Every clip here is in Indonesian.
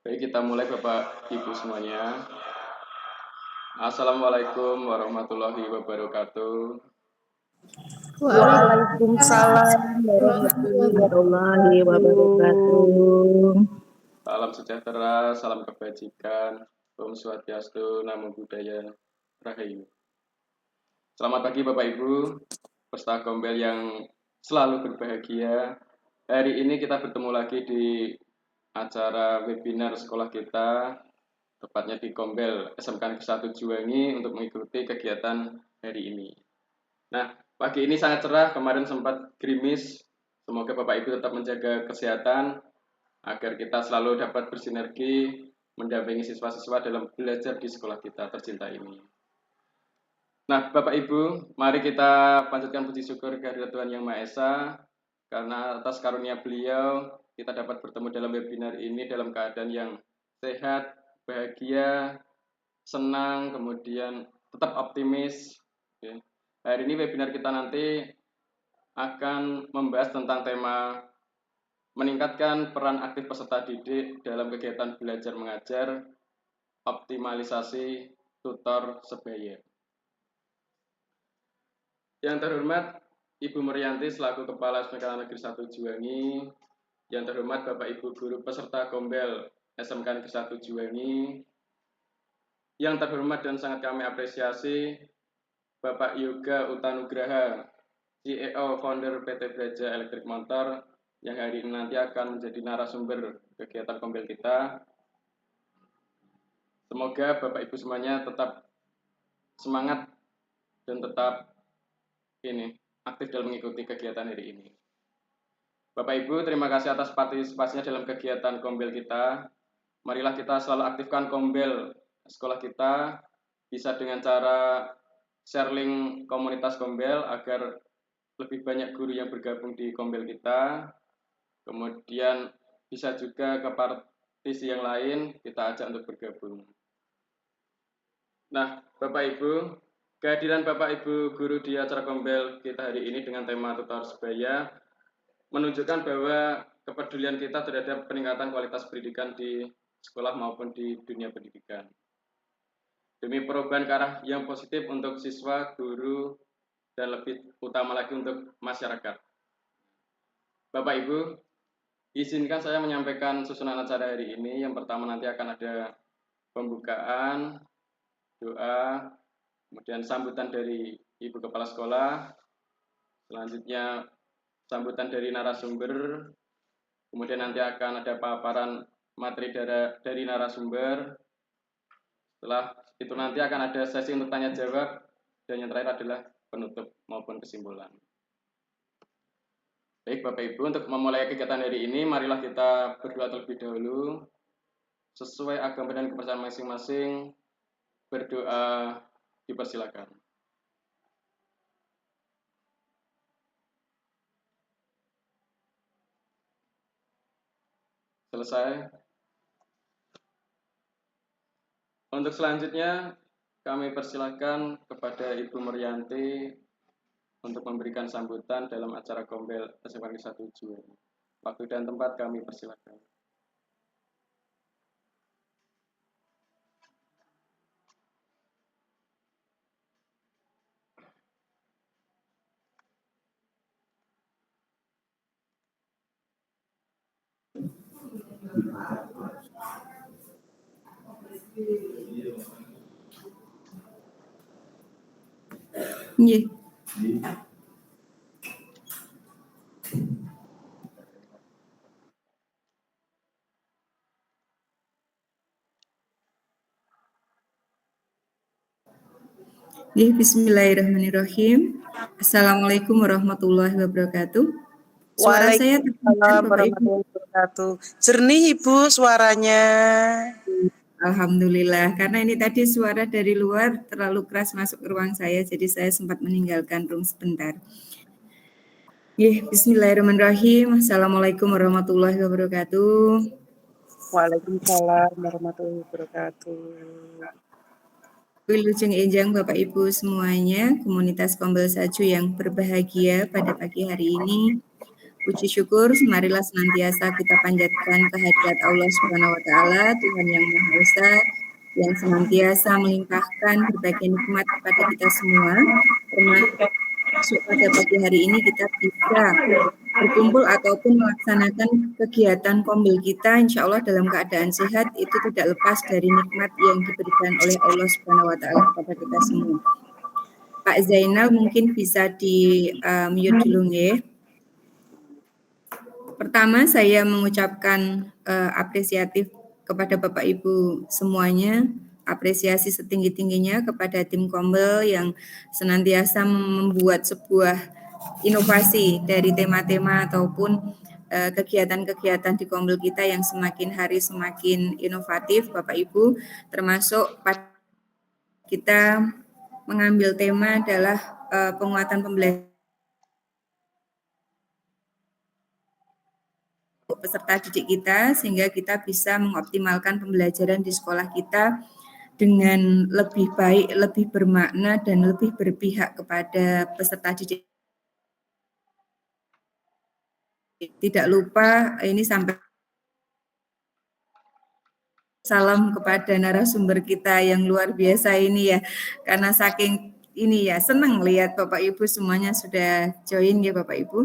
Baik, kita mulai Bapak Ibu semuanya. Assalamualaikum warahmatullahi wabarakatuh. Waalaikumsalam warahmatullahi wabarakatuh. Salam sejahtera, salam kebajikan, Om Swastiastu, Namo Buddhaya, Rahayu. Selamat pagi Bapak Ibu, peserta Gombel yang selalu berbahagia. Hari ini kita bertemu lagi di acara webinar sekolah kita, tepatnya di Gombel SMK Negeri 1 Juwangi untuk mengikuti kegiatan hari ini. Nah, pagi ini sangat cerah, kemarin sempat gerimis. Semoga Bapak Ibu tetap menjaga kesehatan agar kita selalu dapat bersinergi mendampingi siswa-siswa dalam belajar di sekolah kita tercinta ini. Nah, Bapak Ibu, mari kita panjatkan puji syukur kehadirat Tuhan Yang Maha Esa, karena atas karunia beliau kita dapat bertemu dalam webinar ini dalam keadaan yang sehat, bahagia, senang, kemudian tetap optimis. Oke. Hari ini webinar kita nanti akan membahas tentang tema meningkatkan peran aktif peserta didik dalam kegiatan belajar mengajar, optimalisasi tutor sebaya. Yang terhormat Ibu Murianti selaku Kepala SMK Negeri 1 Juwangi, yang terhormat Bapak Ibu Guru peserta Gombel SMK Negeri 1 Juwangi, yang terhormat dan sangat kami apresiasi Bapak Yoga Utanugraha, CEO Founder PT Braja Electric Motor, yang hari ini nanti akan menjadi narasumber kegiatan Gombel kita. Semoga Bapak Ibu semuanya tetap semangat dan tetap aktif dalam mengikuti kegiatan hari ini. Bapak Ibu, terima kasih atas partisipasinya dalam kegiatan Gombel kita. Marilah kita selalu aktifkan Gombel sekolah kita, bisa dengan cara share link komunitas Gombel agar lebih banyak guru yang bergabung di Gombel kita. Kemudian bisa juga ke partisi yang lain kita ajak untuk bergabung. Nah, Bapak Ibu, kehadiran Bapak Ibu guru di acara Gombel kita hari ini dengan tema tutor sebaya menunjukkan bahwa kepedulian kita terhadap peningkatan kualitas pendidikan di sekolah maupun di dunia pendidikan. Demi perubahan ke arah yang positif untuk siswa, guru, dan lebih utama lagi untuk masyarakat. Bapak Ibu, izinkan saya menyampaikan susunan acara hari ini. Yang pertama nanti akan ada pembukaan, doa, kemudian sambutan dari Ibu Kepala Sekolah, selanjutnya sambutan dari narasumber, kemudian nanti akan ada paparan materi dari narasumber. Setelah itu nanti akan ada sesi untuk tanya jawab, dan yang terakhir adalah penutup maupun kesimpulan. Baik Bapak Ibu, untuk memulai kegiatan hari ini, marilah kita berdoa terlebih dahulu. Sesuai agama dan kepercayaan masing-masing, berdoa dipersilakan. Selesai. Untuk selanjutnya, kami persilakan kepada Ibu Murianti untuk memberikan sambutan dalam acara Gombel SMK Negeri 1 Juwangi. Waktu dan tempat kami persilakan. Nggih. Bismillahirrahmanirrahim. Assalamualaikum warahmatullahi wabarakatuh. Suara saya terdengar, Bapak Ibu? Jernih Ibu suaranya. Alhamdulillah, karena ini tadi suara dari luar terlalu keras masuk ke ruang saya, jadi saya sempat meninggalkan room sebentar. Bismillahirrahmanirrahim. Assalamualaikum warahmatullahi wabarakatuh. Waalaikumsalam warahmatullahi wabarakatuh. Wilujeng Enjang Bapak Ibu semuanya, komunitas Gombel Saju yang berbahagia pada pagi hari ini. Puji syukur, marilah senantiasa kita panjatkan kehadirat Allah Subhanahu wa Ta'ala, Tuhan yang Maha Esa, yang senantiasa melimpahkan berbagai nikmat kepada kita semua. Termasuk pada pagi hari ini kita bisa berkumpul ataupun melaksanakan kegiatan kombel kita, insya Allah dalam keadaan sehat, itu tidak lepas dari nikmat yang diberikan oleh Allah Subhanahu wa Ta'ala kepada kita semua. Pak Zainal mungkin bisa di mute dulu ya. Pertama, saya mengucapkan apresiatif kepada Bapak Ibu semuanya, apresiasi setinggi-tingginya kepada tim Kombel yang senantiasa membuat sebuah inovasi dari tema-tema ataupun kegiatan-kegiatan di Kombel kita yang semakin hari semakin inovatif, Bapak Ibu, termasuk kita mengambil tema adalah penguatan pembelajaran peserta didik kita sehingga kita bisa mengoptimalkan pembelajaran di sekolah kita dengan lebih baik, lebih bermakna dan lebih berpihak kepada peserta didik. Tidak lupa ini sampai salam kepada narasumber kita yang luar biasa ini ya, karena saking ini ya senang lihat Bapak Ibu semuanya sudah join ya Bapak Ibu.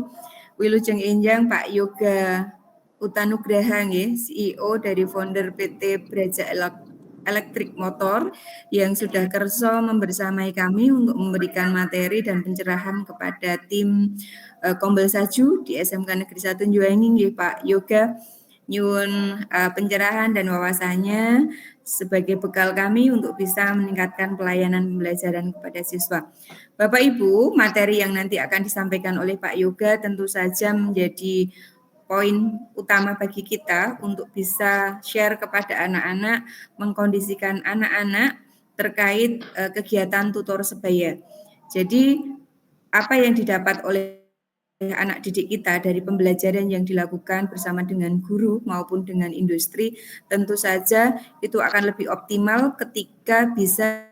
Wilujeng Enjang Pak Yoga Utanugraha nggih, CEO dari founder PT Braja Elektrik Motor yang sudah kerso membersamai kami untuk memberikan materi dan pencerahan kepada tim Kombel Saju di SMK Negeri 1 Juwangi nggih Pak Yoga, nyuwun pencerahan dan wawasannya sebagai bekal kami untuk bisa meningkatkan pelayanan pembelajaran kepada siswa. Bapak Ibu, materi yang nanti akan disampaikan oleh Pak Yoga tentu saja menjadi poin utama bagi kita untuk bisa share kepada anak-anak, mengkondisikan anak-anak terkait kegiatan tutor sebaya. Jadi apa yang didapat oleh anak didik kita dari pembelajaran yang dilakukan bersama dengan guru maupun dengan industri, tentu saja itu akan lebih optimal ketika bisa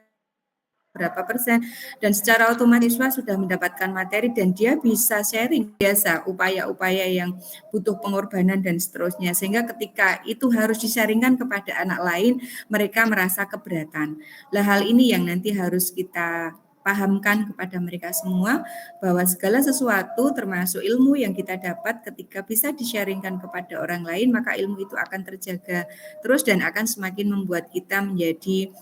berapa persen dan secara otomatis siswa sudah mendapatkan materi dan dia bisa sharing biasa upaya-upaya yang butuh pengorbanan dan seterusnya, sehingga ketika itu harus disaringkan kepada anak lain mereka merasa keberatan. Lah hal ini yang nanti harus kita pahamkan kepada mereka semua bahwa segala sesuatu termasuk ilmu yang kita dapat ketika bisa di-sharingkan kepada orang lain, maka ilmu itu akan terjaga terus dan akan semakin membuat kita menjadi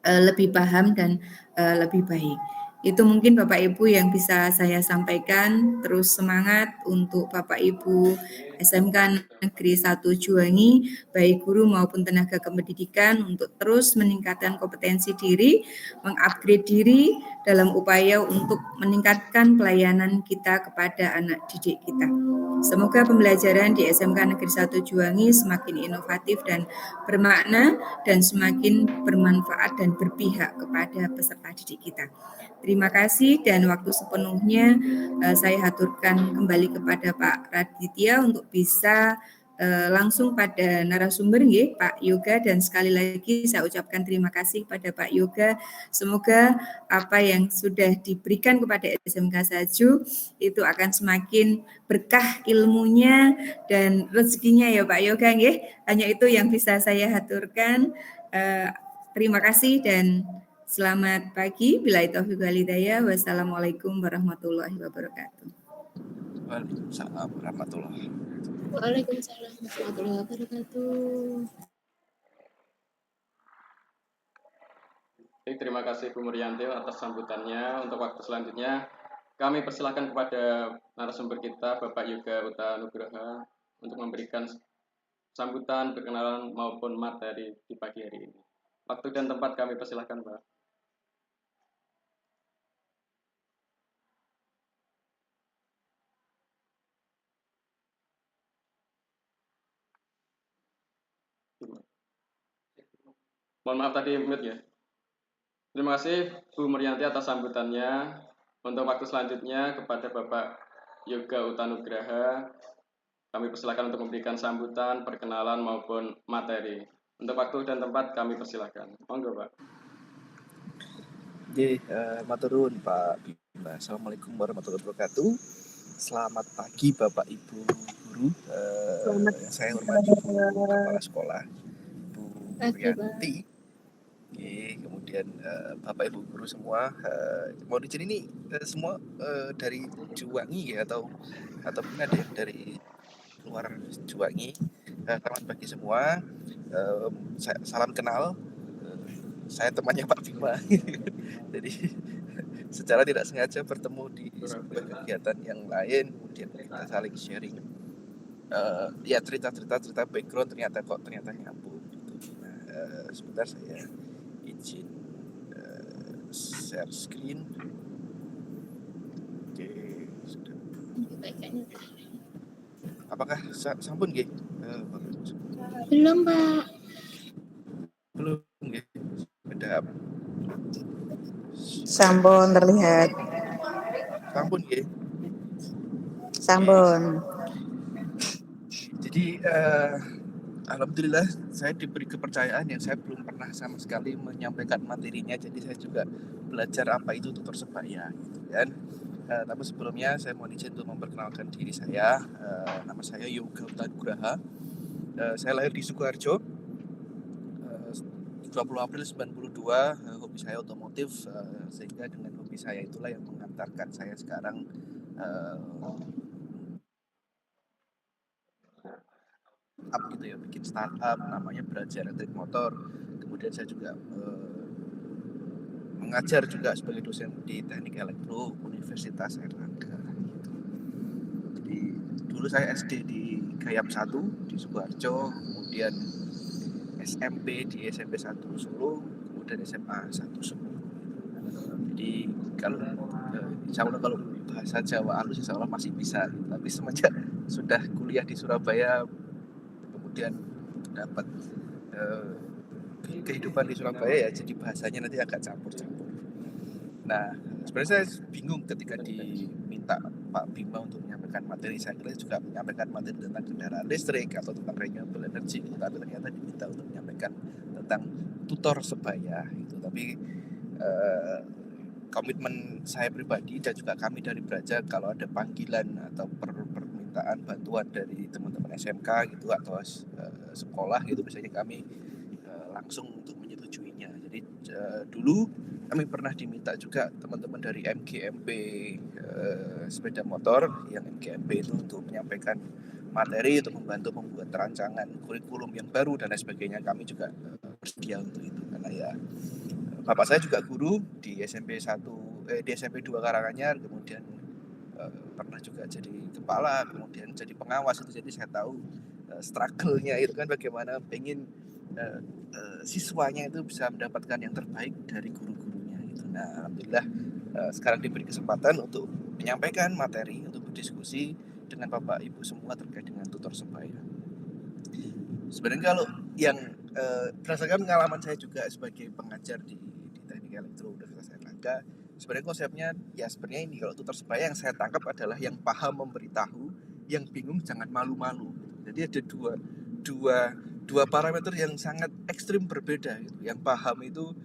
lebih paham dan lebih baik. Itu mungkin Bapak Ibu yang bisa saya sampaikan. Terus semangat untuk Bapak Ibu SMK Negeri 1 Juwangi, baik guru maupun tenaga kependidikan untuk terus meningkatkan kompetensi diri, mengupgrade diri dalam upaya untuk meningkatkan pelayanan kita kepada anak didik kita. Semoga pembelajaran di SMK Negeri 1 Juwangi semakin inovatif dan bermakna dan semakin bermanfaat dan berpihak kepada peserta didik kita. Terima kasih dan waktu sepenuhnya saya haturkan kembali kepada Pak Raditya untuk bisa langsung pada narasumber nggih Pak Yoga, dan sekali lagi saya ucapkan terima kasih pada Pak Yoga. Semoga apa yang sudah diberikan kepada SMK Saju itu akan semakin berkah ilmunya dan rezekinya ya Pak Yoga nggih. Hanya itu yang bisa saya haturkan. Terima kasih dan selamat pagi. Billahi taufiq wal hidayah. Wassalamualaikum warahmatullahi wabarakatuh. Waalaikumsalam warahmatullahi wabarakatuh. Waalaikumsalam warahmatullahi wabarakatuh. Terima kasih Bu Murianti atas sambutannya. Untuk waktu selanjutnya kami persilakan kepada narasumber kita Bapak Yoga Utanugraha untuk memberikan sambutan, perkenalan maupun materi di pagi hari ini. Waktu dan tempat kami persilakan Pak. Mohon maaf tadi mute ya. Terima kasih Bu Murianti atas sambutannya. Untuk waktu selanjutnya kepada Bapak Yoga Utanugraha kami persilakan untuk memberikan sambutan, perkenalan maupun materi. Untuk waktu dan tempat kami persilakan. Monggo Pak. Maturun Pak Bima. Assalamualaikum warahmatullahi wabarakatuh. Selamat pagi Bapak Ibu guru, Selamat yang saya hormati Bu Kepala Sekolah, Bu Pagi, Pak. Rianti, kemudian Bapak Ibu guru semua. Mohon izin ini semua dari Juwangi ya atau mungkin ada yang dari luar Juwangi. Selamat pagi semua. Salam kenal. Saya temannya Pak Bima. Jadi secara tidak sengaja bertemu di sebuah kegiatan yang lain, kemudian kita saling sharing ya cerita background ternyata nyambung gitu. Nah, sebentar saya izin share screen. Oke, sudah. Kayaknya Apakah sampun nggih? belum, Pak. Belum nggih. Sudah. Sampun terlihat. Sampun nggih. Sampun. Jadi alhamdulillah saya diberi kepercayaan yang saya belum pernah sama sekali menyampaikan materinya. Jadi saya juga belajar apa itu tutor sebaya gitu kan. Tapi sebelumnya saya mohon izin untuk memperkenalkan diri saya. Nama saya Yoga Utanugraha. Saya lahir di Sukoharjo 20 April 92. Hobi saya otomotif, sehingga dengan hobi saya itulah yang mengantarkan saya sekarang gitu ya, bikin startup namanya Belajar Elektrik Motor. Kemudian saya juga mengajar juga sebagai dosen di Teknik Elektro Universitas Airlangga gitu. Jadi dulu saya SD di Gayam 1 di Sukoharjo, kemudian SMP di SMP 1 Solo, kemudian SMA 1 Solo. Jadi kalau insya Allah kalau bahasa Jawa halus insya Allah masih bisa, tapi semenjak sudah kuliah di Surabaya kemudian dapat kehidupan di Surabaya ya, jadi bahasanya nanti agak campur-campur. Nah, sebenarnya saya bingung ketika diminta Pak Bima untuk menyampaikan materi. Saya kira juga menyampaikan materi tentang kendaraan listrik atau tentang renewable energy, tapi ternyata diminta untuk menyampaikan tentang tutor sebaya itu. Tapi komitmen saya pribadi dan juga kami dari Braja, kalau ada panggilan atau permintaan bantuan dari teman-teman SMK gitu atau sekolah gitu, biasanya kami langsung untuk menyetujuinya. Jadi dulu kami pernah diminta juga teman-teman dari MGMP sepeda motor, yang MGMP itu untuk menyampaikan materi untuk membantu membuat rancangan kurikulum yang baru dan lain sebagainya. Kami juga bersedia untuk itu karena ya bapak saya juga guru di SMP 2 Karanganyar, kemudian pernah juga jadi kepala, kemudian jadi pengawas itu. Jadi saya tahu struggle-nya itu kan bagaimana pengen siswanya itu bisa mendapatkan yang terbaik dari guru-gurunya itu. Nah, alhamdulillah sekarang diberi kesempatan untuk menyampaikan materi, untuk berdiskusi dengan Bapak Ibu semua terkait dengan tutor sebaya. Sebenarnya kalau yang berdasarkan pengalaman saya juga sebagai pengajar di Teknik Elektro Universitas Airlangga, sebenarnya konsepnya ya sebenarnya ini, kalau tutor sebaya yang saya tangkap adalah yang paham memberitahu, yang bingung jangan malu-malu. Jadi ada dua parameter yang sangat ekstrim berbeda gitu. Yang paham itu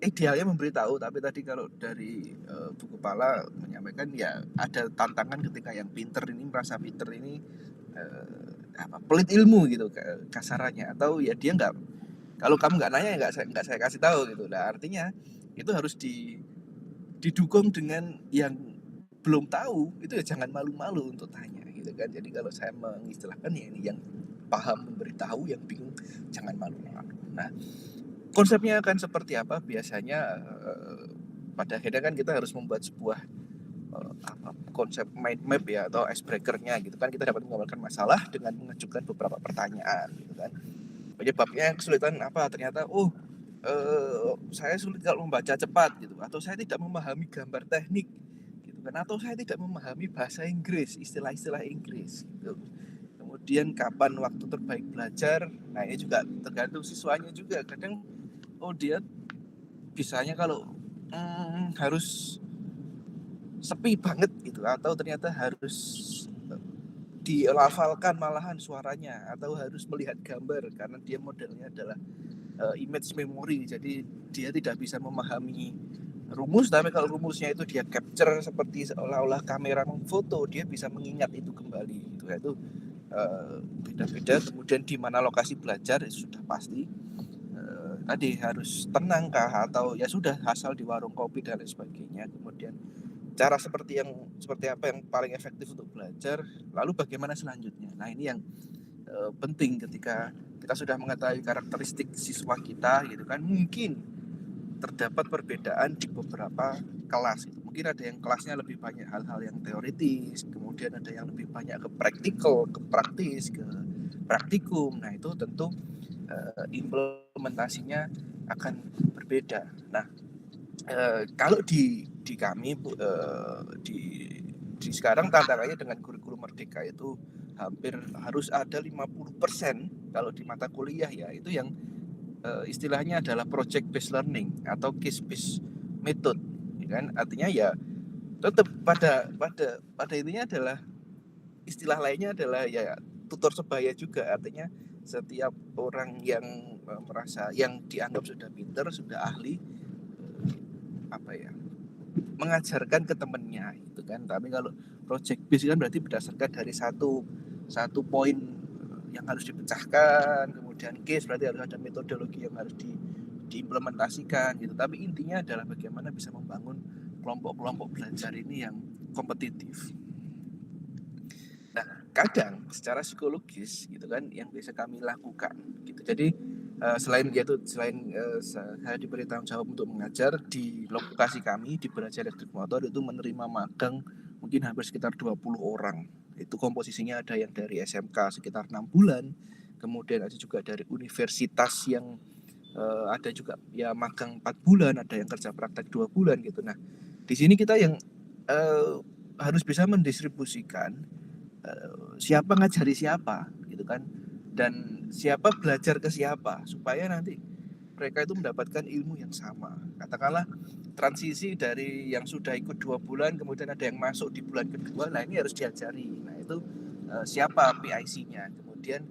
idealnya memberitahu, tapi tadi kalau dari Bu Kepala menyampaikan ya ada tantangan ketika yang pinter ini merasa pinter ini pelit ilmu gitu kasarannya, atau ya dia nggak, kalau kamu nggak nanya nggak saya kasih tahu gitu. Nah, artinya itu harus didukung dengan yang belum tahu itu ya jangan malu-malu untuk tanya gitu kan. Jadi kalau saya mengistilahkan ya ini yang paham memberitahu, yang bingung jangan malu-malu. Nah, konsepnya akan seperti apa? Biasanya pada akhirnya kan kita harus membuat sebuah konsep mind map ya atau icebreaker-nya gitu kan. Kita dapat menggambarkan masalah dengan mengajukan beberapa pertanyaan gitu kan. Penyebabnya kesulitan apa? Ternyata saya sulit kalau membaca cepat gitu, atau saya tidak memahami gambar teknik gitu kan, atau saya tidak memahami bahasa Inggris, istilah-istilah Inggris gitu. Kemudian kapan waktu terbaik belajar? Nah, ini juga tergantung siswanya juga. Kadang dia bisanya kalau harus sepi banget gitu, atau ternyata harus dilafalkan malahan suaranya, atau harus melihat gambar karena dia modelnya adalah image memory, jadi dia tidak bisa memahami rumus, tapi kalau rumusnya itu dia capture seperti seolah-olah kamera memfoto, dia bisa mengingat itu kembali gitu. Itu beda-beda. Kemudian di mana lokasi belajar sudah pasti tadi harus tenang kah, atau ya sudah asal di warung kopi dan lain sebagainya. Kemudian cara seperti apa yang paling efektif untuk belajar, lalu bagaimana selanjutnya. Nah, ini yang penting ketika kita sudah mengetahui karakteristik siswa kita gitu kan. Mungkin terdapat perbedaan di beberapa kelas. Mungkin ada yang kelasnya lebih banyak hal-hal yang teoritis, kemudian ada yang lebih banyak ke praktikal, ke praktis, ke praktikum. Nah, itu tentu implementasinya akan berbeda. Nah, kalau di kami di sekarang tantangannya dengan kurikulum Merdeka itu hampir harus ada 50% kalau di mata kuliah ya, itu yang istilahnya adalah project based learning atau case based method, ya kan? Artinya ya tetap pada intinya adalah istilah lainnya adalah ya tutor sebaya juga. Artinya setiap orang yang merasa yang dianggap sudah pintar, sudah ahli, mengajarkan ke temennya itu kan. Tapi kalau project based kan berarti berdasarkan dari satu poin yang harus dipecahkan, kemudian case berarti harus ada metodologi yang harus diimplementasikan gitu. Tapi intinya adalah bagaimana bisa membangun kelompok-kelompok belajar ini yang kompetitif. Nah, kadang secara psikologis gitu kan yang bisa kami lakukan gitu. Jadi selain saya diberi tanggung jawab untuk mengajar di lokasi kami di Belajar Elektrik Motor, itu menerima magang mungkin hampir sekitar 20 orang. Itu komposisinya ada yang dari SMK sekitar 6 bulan, kemudian ada juga dari universitas yang ada juga ya magang 4 bulan, ada yang kerja praktek 2 bulan gitu. Nah, di sini kita yang harus bisa mendistribusikan siapa ngajari siapa gitu kan, dan siapa belajar ke siapa supaya nanti mereka itu mendapatkan ilmu yang sama. Katakanlah transisi dari yang sudah ikut 2 bulan kemudian ada yang masuk di bulan kedua, nah ini harus diajari. Nah itu siapa PIC-nya, kemudian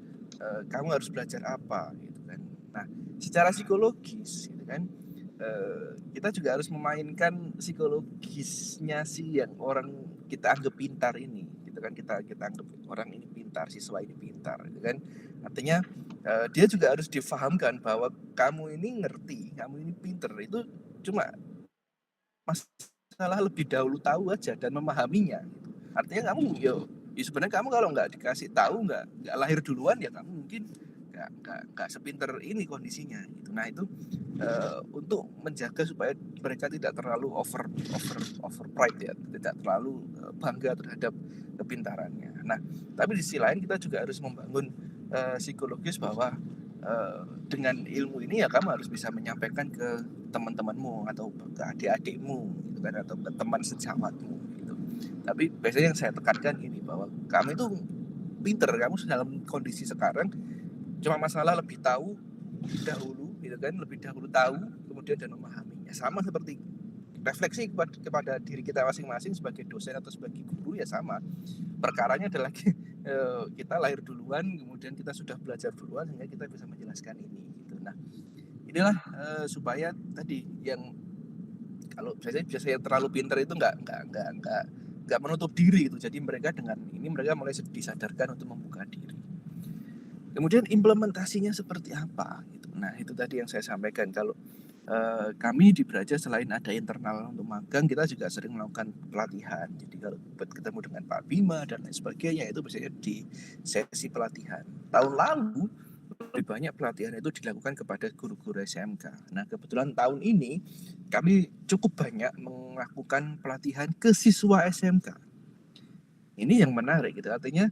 kamu harus belajar apa gitu kan. Nah secara psikologis gitu kan, kita juga harus memainkan psikologisnya si yang orang kita anggap pintar ini gitu kan. Kita anggap orang ini pintar, siswa ini pintar gitu kan. Artinya dia juga harus difahamkan bahwa kamu ini ngerti, kamu ini pintar, itu cuma masalah lebih dahulu tahu aja dan memahaminya gitu. Artinya kamu ya sebenarnya kamu kalau nggak dikasih tahu, nggak lahir duluan, ya kamu mungkin nggak sepinter ini kondisinya gitu. Nah itu untuk menjaga supaya mereka tidak terlalu over pride ya, tidak terlalu bangga terhadap kepintarannya. Nah tapi di sisi lain kita juga harus membangun psikologis bahwa dengan ilmu ini ya kamu harus bisa menyampaikan ke teman-temanmu atau ke adik-adikmu gitu kan, atau ke teman sejawatmu gitu. Tapi biasanya yang saya tekankan ini, bahwa kamu itu pinter, kamu dalam kondisi sekarang cuma masalah lebih tahu dahulu gitu kan, lebih dahulu tahu kemudian dan memahaminya. Sama seperti refleksi kepada diri kita masing-masing sebagai dosen atau sebagai guru ya sama. Perkaranya adalah kita lahir duluan, kemudian kita sudah belajar duluan sehingga kita bisa menjelaskan ini gitu. Nah inilah supaya tadi yang kalau biasanya terlalu pintar itu nggak menutup diri gitu. Jadi mereka dengan ini mereka mulai disadarkan untuk membuka diri. Kemudian implementasinya seperti apa gitu. Nah itu tadi yang saya sampaikan, kalau kami di Belajar selain ada internal untuk magang, kita juga sering melakukan pelatihan. Jadi kalau ketemu dengan Pak Bima dan lain sebagainya itu biasanya di sesi pelatihan. Tahun lalu lebih banyak pelatihan itu dilakukan kepada guru-guru SMK. Nah kebetulan tahun ini kami cukup banyak melakukan pelatihan ke siswa SMK. Ini yang menarik gitu. Artinya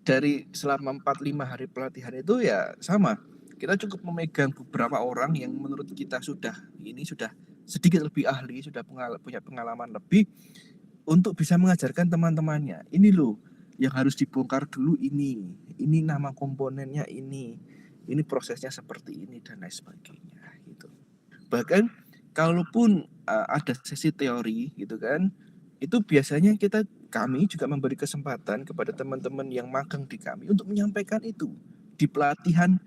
dari selama 4-5 hari pelatihan itu ya sama, kita cukup memegang beberapa orang yang menurut kita sudah sedikit lebih ahli, sudah punya pengalaman lebih untuk bisa mengajarkan teman-temannya. Ini loh yang harus dibongkar dulu, ini nama komponennya, ini prosesnya seperti ini dan lain sebagainya gitu. Bahkan kalaupun ada sesi teori gitu kan, itu biasanya kami juga memberi kesempatan kepada teman-teman yang magang di kami untuk menyampaikan itu di pelatihan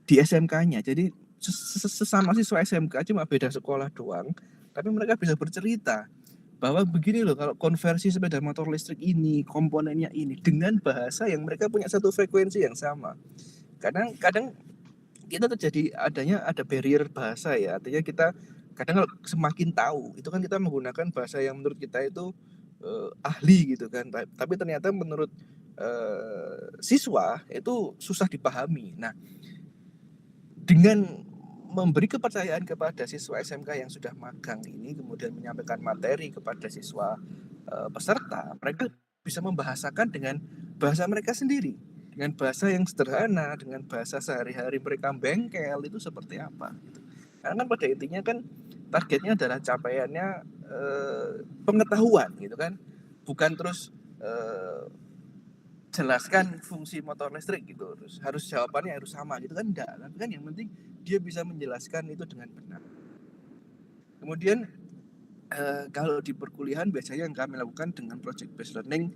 di SMK-nya. Jadi sesama siswa SMK, cuma beda sekolah doang, tapi mereka bisa bercerita bahwa begini loh kalau konversi sepeda motor listrik ini, komponennya ini, dengan bahasa yang mereka punya satu frekuensi yang sama. Kadang kita terjadi ada barrier bahasa ya, artinya kita kadang kalau semakin tahu itu kan kita menggunakan bahasa yang menurut kita itu ahli gitu kan, tapi ternyata menurut siswa itu susah dipahami. Nah, dengan memberi kepercayaan kepada siswa SMK yang sudah magang ini, kemudian menyampaikan materi kepada siswa peserta, mereka bisa membahasakan dengan bahasa mereka sendiri, dengan bahasa yang sederhana, dengan bahasa sehari-hari mereka bengkel itu seperti apa gitu. Karena kan pada intinya kan targetnya adalah capaiannya pengetahuan gitu kan, bukan terus jelaskan fungsi motor listrik gitu, terus harus jawabannya harus sama gitu kan, enggak. Tapi kan yang penting dia bisa menjelaskan itu dengan benar. Kemudian kalau di perkuliahan biasanya yang kami lakukan dengan project based learning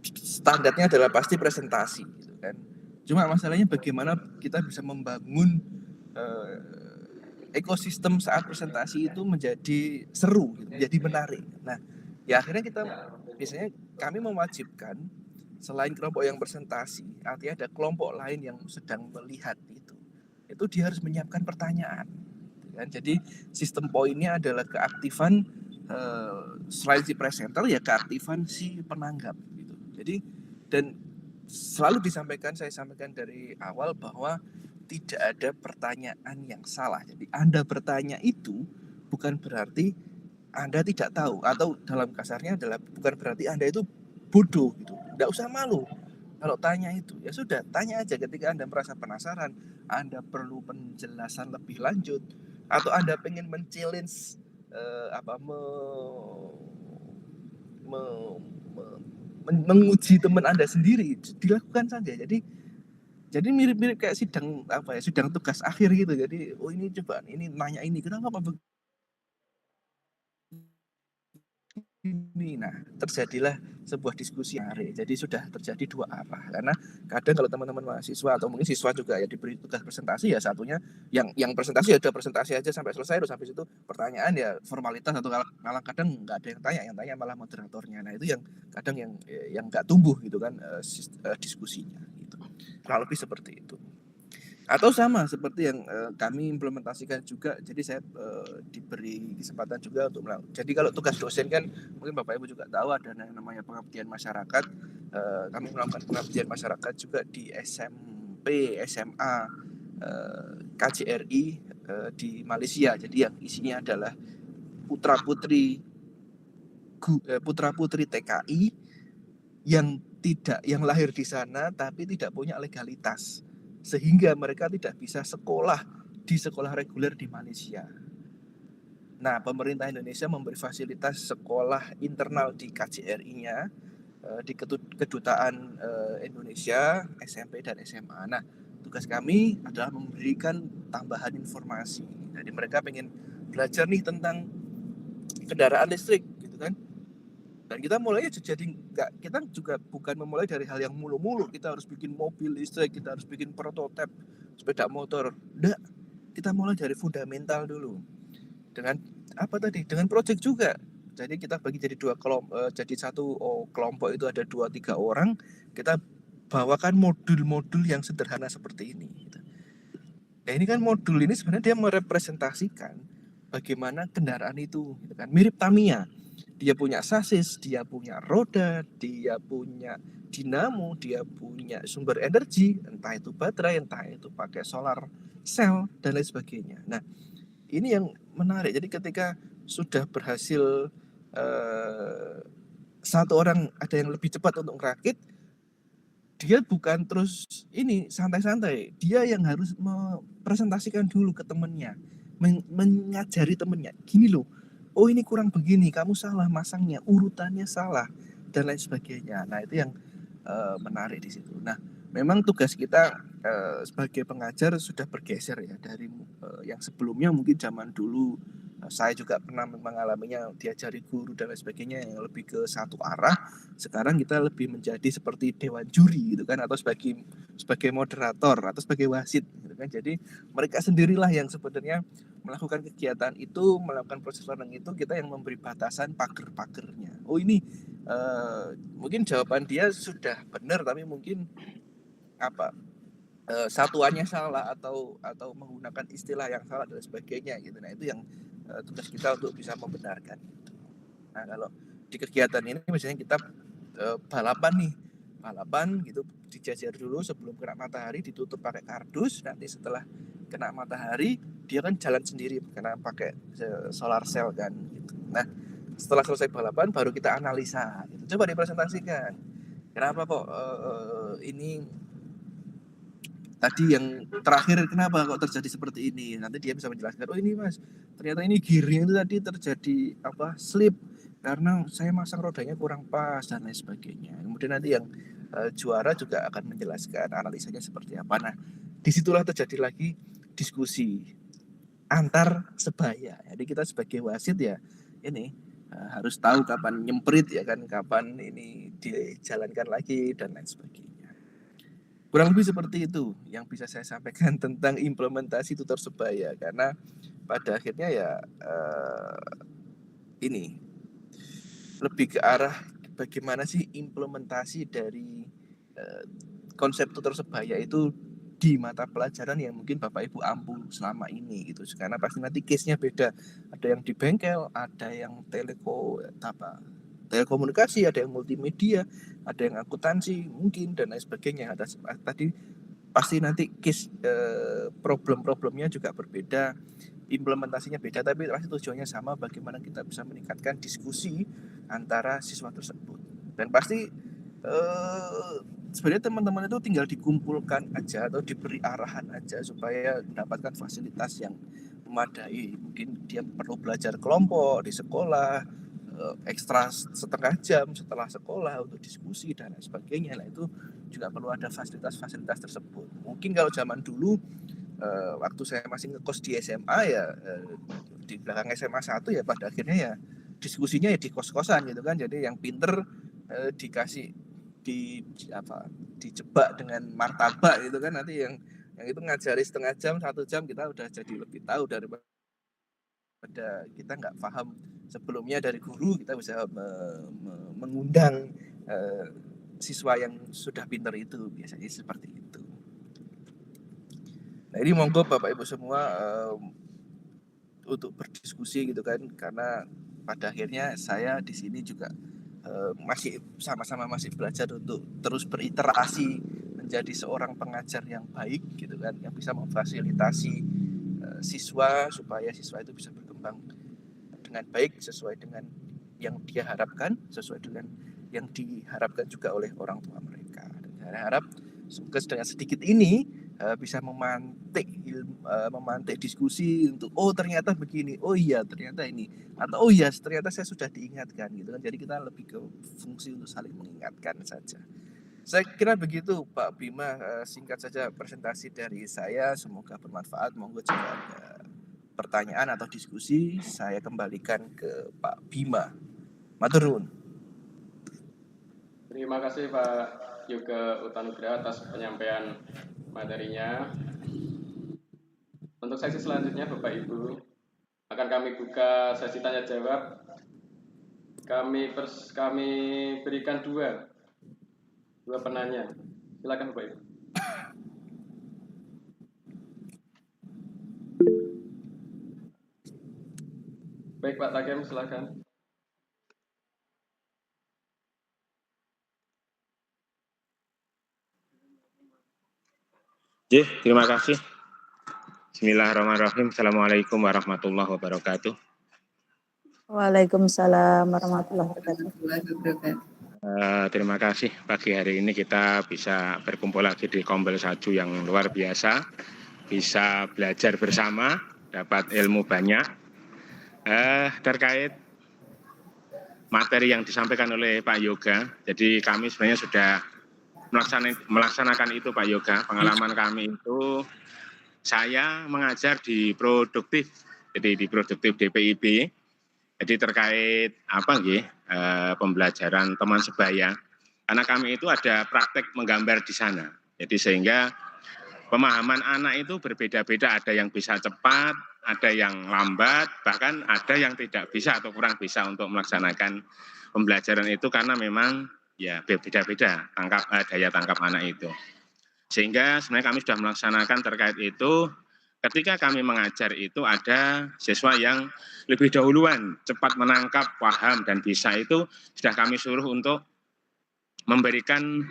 standarnya adalah pasti presentasi gitu kan. Cuma masalahnya bagaimana kita bisa membangun ekosistem saat presentasi itu menjadi seru gitu, menjadi menarik. Nah, ya akhirnya biasanya kami mewajibkan selain kelompok yang presentasi, artinya ada kelompok lain yang sedang melihat itu dia harus menyiapkan pertanyaan. Kan? Jadi sistem poinnya adalah keaktifan selain si presenter ya keaktifan si penanggap gitu. Jadi dan selalu saya sampaikan dari awal bahwa tidak ada pertanyaan yang salah. Jadi Anda bertanya itu bukan berarti Anda tidak tahu, atau dalam kasarnya adalah bukan berarti Anda itu bodoh gitu. Tidak usah malu kalau tanya itu. Ya sudah, tanya aja ketika Anda merasa penasaran, Anda perlu penjelasan lebih lanjut, atau Anda pengen men-challenge menguji teman Anda sendiri, dilakukan saja. Jadi mirip-mirip kayak sidang tugas akhir gitu. Jadi ini coba ini nanya ini kenapa Pak ini. Nah, terjadilah sebuah diskusi menarik. Jadi sudah terjadi dua arah. Karena kadang kalau teman-teman mahasiswa atau mungkin siswa juga ya diberi tugas presentasi, ya satunya yang presentasi ya udah presentasi aja sampai selesai, terus habis itu pertanyaan ya formalitas, atau malah kadang nggak ada yang tanya malah moderatornya. Nah, itu yang kadang yang nggak tumbuh gitu kan diskusinya gitu. Kurang lebih seperti itu. Atau sama seperti yang kami implementasikan juga. Jadi saya diberi kesempatan juga untuk jadi kalau tugas dosen kan mungkin Bapak Ibu juga tahu ada yang namanya pengabdian masyarakat. Kami melakukan pengabdian masyarakat juga di SMP, SMA, KJRI di Malaysia. Jadi yang isinya adalah putra-putri TKI yang lahir di sana tapi tidak punya legalitas, sehingga mereka tidak bisa sekolah di sekolah reguler di Malaysia. Nah, pemerintah Indonesia memberi fasilitas sekolah internal di KJRI-nya, di Kedutaan Indonesia, SMP dan SMA. Nah, tugas kami adalah memberikan tambahan informasi. Jadi mereka pengen belajar nih tentang kendaraan listrik, gitu kan. Dan kita mulainya kita juga bukan memulai dari hal yang mulu-mulu, kita harus bikin mobil listrik, kita harus bikin prototipe sepeda motor. Enggak, kita mulai dari fundamental dulu. Dengan dengan project juga. Jadi kita bagi jadi dua kelompok, jadi satu kelompok itu ada 2-3 orang, kita bawakan modul-modul yang sederhana seperti ini. Nah, ini kan modul ini sebenarnya dia merepresentasikan bagaimana kendaraan itu, gitu kan. Mirip Tamiya. Dia punya sasis, dia punya roda, dia punya dinamo, dia punya sumber energi, entah itu baterai, entah itu pakai solar cell dan lain sebagainya. Nah, ini yang menarik. Jadi ketika sudah berhasil satu orang ada yang lebih cepat untuk merakit, dia bukan terus ini santai-santai. Dia yang harus mempresentasikan dulu ke temennya, mengajari temennya. Gini loh, oh ini kurang begini, kamu salah masangnya, urutannya salah, dan lain sebagainya. Nah, itu yang menarik di situ. Nah, memang tugas kita sebagai pengajar sudah bergeser ya dari yang sebelumnya mungkin zaman dulu saya juga pernah mengalaminya, diajari guru dan lain sebagainya yang lebih ke satu arah. Sekarang kita lebih menjadi seperti dewan juri gitu kan, atau sebagai moderator atau sebagai wasit gitu. kan. Jadi mereka sendirilah yang sebenarnya melakukan kegiatan itu, melakukan proses learning itu, kita yang memberi batasan pagar-pagernya. Oh ini mungkin jawaban dia sudah benar, tapi mungkin satuannya salah atau menggunakan istilah yang salah dan sebagainya gitu. Nah itu yang tugas kita untuk bisa membenarkan. Nah kalau di kegiatan ini misalnya kita balapan gitu, dijajar dulu sebelum kena matahari, ditutup pakai kardus, nanti setelah kena matahari dia kan jalan sendiri karena pakai solar cell kan gitu. Nah setelah selesai balapan baru kita analisa gitu. Coba dipresentasikan kenapa kok ini tadi yang terakhir kenapa kok terjadi seperti ini. Nanti dia bisa menjelaskan, oh ini mas ternyata ini gearnya itu tadi terjadi slip karena saya masang rodanya kurang pas dan lain sebagainya. Kemudian nanti yang juara juga akan menjelaskan analisanya seperti apa. Nah disitulah terjadi lagi diskusi antar sebaya. Jadi kita sebagai wasit ya ini harus tahu kapan nyemprit ya kan, kapan ini dijalankan lagi dan lain sebagainya. Kurang lebih seperti itu yang bisa saya sampaikan tentang implementasi tutor sebaya, karena pada akhirnya ya ini lebih ke arah bagaimana sih implementasi dari konsep tutor sebaya itu di mata pelajaran yang mungkin Bapak Ibu ampuh selama ini gitu. Karena pasti nanti case-nya beda. Ada yang di bengkel, ada yang telekomunikasi, ada yang multimedia, ada yang akuntansi mungkin dan lain sebagainya. Ada tadi pasti nanti case problem-problemnya juga berbeda, implementasinya beda, tapi pasti tujuannya sama, bagaimana kita bisa meningkatkan diskusi antara siswa tersebut. Dan pasti sebenarnya teman-teman itu tinggal dikumpulkan aja atau diberi arahan aja supaya mendapatkan fasilitas yang memadai. Mungkin dia perlu belajar kelompok di sekolah, ekstra setengah jam setelah sekolah untuk diskusi dan lain sebagainya. Nah itu juga perlu ada fasilitas-fasilitas tersebut. Mungkin kalau zaman dulu waktu saya masih ngekos di SMA ya di belakang SMA 1 ya pada akhirnya ya diskusinya ya di kos-kosan gitu kan. Jadi yang pinter dikasih dijebak dengan martabak gitu kan, nanti yang itu ngajari setengah jam 1 jam kita udah jadi lebih tahu daripada kita nggak paham sebelumnya dari guru. Kita bisa mengundang siswa yang sudah pintar itu, biasanya seperti itu. Nah ini monggo Bapak Ibu semua untuk berdiskusi gitu kan, karena pada akhirnya saya di sini juga masih sama-sama masih belajar untuk terus berinteraksi menjadi seorang pengajar yang baik gitu kan, yang bisa memfasilitasi siswa supaya siswa itu bisa berkembang dengan baik sesuai dengan yang dia harapkan, sesuai dengan yang diharapkan juga oleh orang tua mereka. Dan saya harap semoga dengan sedikit ini bisa memantik diskusi untuk ternyata begini, iya ternyata ini, atau iya ternyata saya sudah diingatkan gitu kan. Jadi kita lebih ke fungsi untuk saling mengingatkan saja. Saya kira begitu Pak Bima, singkat saja presentasi dari saya, semoga bermanfaat. Monggo jika ada pertanyaan atau diskusi saya kembalikan ke Pak Bima. Matur nuwun. Terima kasih Pak Yoga Utanugraha atas penyampaian materinya. Untuk sesi selanjutnya Bapak Ibu akan kami buka sesi tanya jawab. Kami berikan dua penanya. Silakan Bapak Ibu. Baik Pak Takem, silakan. Terima kasih. Bismillahirrahmanirrahim. Assalamualaikum warahmatullahi wabarakatuh. Waalaikumsalam warahmatullahi wabarakatuh. Terima kasih pagi hari ini kita bisa berkumpul lagi di Kombel Saju yang luar biasa. Bisa belajar bersama, dapat ilmu banyak. Terkait materi yang disampaikan oleh Pak Yoga, jadi kami sebenarnya sudah melaksanakan itu Pak Yoga. Pengalaman kami itu saya mengajar di produktif, jadi di produktif DPIB. Jadi terkait pembelajaran teman sebaya, karena kami itu ada praktek menggambar di sana. Jadi sehingga pemahaman anak itu berbeda-beda, ada yang bisa cepat, ada yang lambat, bahkan ada yang tidak bisa atau kurang bisa untuk melaksanakan pembelajaran itu karena memang ya beda-beda daya tangkap anak itu. Sehingga sebenarnya kami sudah melaksanakan terkait itu. Ketika kami mengajar itu ada siswa yang lebih dahuluan cepat menangkap, paham dan bisa, itu sudah kami suruh untuk memberikan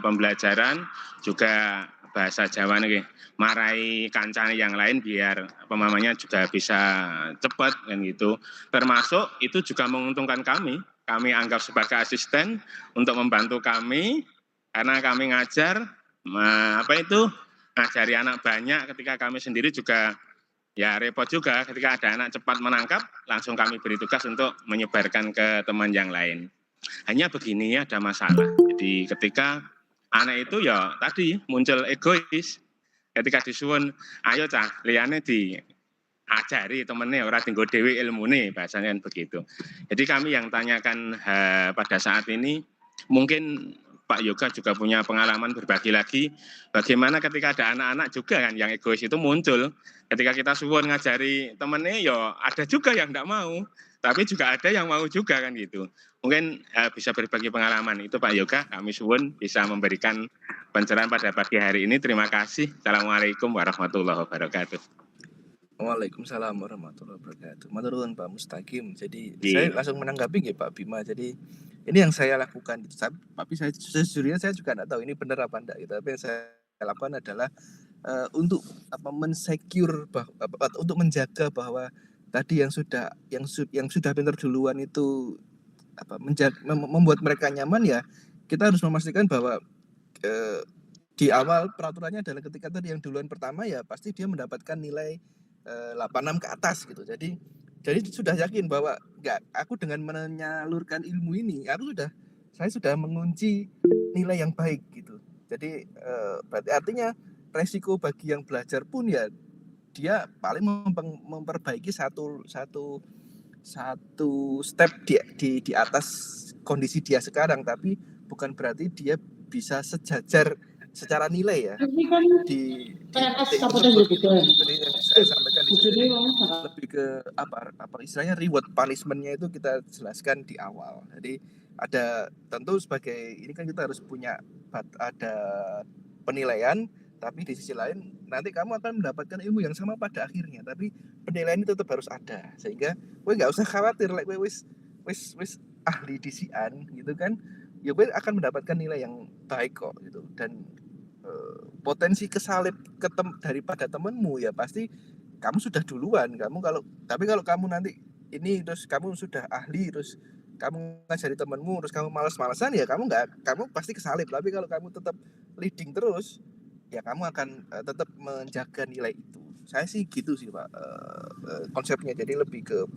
pembelajaran juga bahasa Jawa nih, marai kancane yang lain biar pemahamannya juga bisa cepat kan gitu. Termasuk itu juga menguntungkan kami. Kami anggap sebagai asisten untuk membantu kami karena kami ngajar ngajari anak banyak, ketika kami sendiri juga ya repot juga ketika ada anak cepat menangkap, langsung kami beri tugas untuk menyebarkan ke teman yang lain. Hanya begini ada masalah. Jadi ketika anak itu ya tadi muncul egois. Ketika disuwun, ayo cah, liyane diajari temennya, ora tinggo dhewe ilmune, bahasanya begitu. Jadi kami yang tanyakan pada saat ini, mungkin Pak Yoga juga punya pengalaman berbagi lagi, bagaimana ketika ada anak-anak juga kan yang egois itu muncul. Ketika kita suwun ngajari temennya, ya ada juga yang tidak mau, tapi juga ada yang mau juga kan gitu. Mungkin bisa berbagi pengalaman itu Pak Yoga, kami suwun bisa memberikan pencerahan pada pagi hari ini. Terima kasih. Assalamualaikum warahmatullahi wabarakatuh. Waalaikumsalam warahmatullahi wabarakatuh. Matur nuwun Pak Mustaqim. Jadi Iya. saya langsung menanggapi ya Pak Bima. Jadi ini yang saya lakukan. Tapi saya sejujurnya saya juga tidak tahu ini benar apa enggak gitu. Tapi yang saya lakukan adalah untuk mensecure untuk menjaga bahwa tadi yang sudah pintar duluan itu membuat mereka nyaman, ya kita harus memastikan bahwa di awal peraturannya adalah ketika tadi yang duluan pertama ya pasti dia mendapatkan nilai 86 ke atas gitu. Jadi sudah yakin bahwa aku dengan menyalurkan ilmu ini saya sudah mengunci nilai yang baik gitu. Jadi berarti artinya resiko bagi yang belajar pun ya dia paling memperbaiki satu step di atas kondisi dia sekarang, tapi bukan berarti dia bisa sejajar secara nilai ya di titik tersebut gitu. Jadi yang saya sampaikan di sini lebih ke apa istilahnya reward punishment-nya itu kita jelaskan di awal. Jadi ada tentu sebagai ini kan kita harus punya ada penilaian, tapi di sisi lain nanti kamu akan mendapatkan ilmu yang sama pada akhirnya, tapi penilaian itu tetap harus ada sehingga gue nggak usah khawatir gue wis ahli di sian gitu kan, ya gue akan mendapatkan nilai yang baik kok gitu. Dan potensi kesalip daripada temenmu ya pasti kamu sudah duluan. Tapi kalau kamu nanti ini terus kamu sudah ahli terus kamu ngajari temenmu terus kamu malas-malasan ya kamu pasti kesalip. Tapi kalau kamu tetap leading terus ya kamu akan tetap menjaga nilai itu. Saya sih gitu sih Pak konsepnya. Jadi lebih ke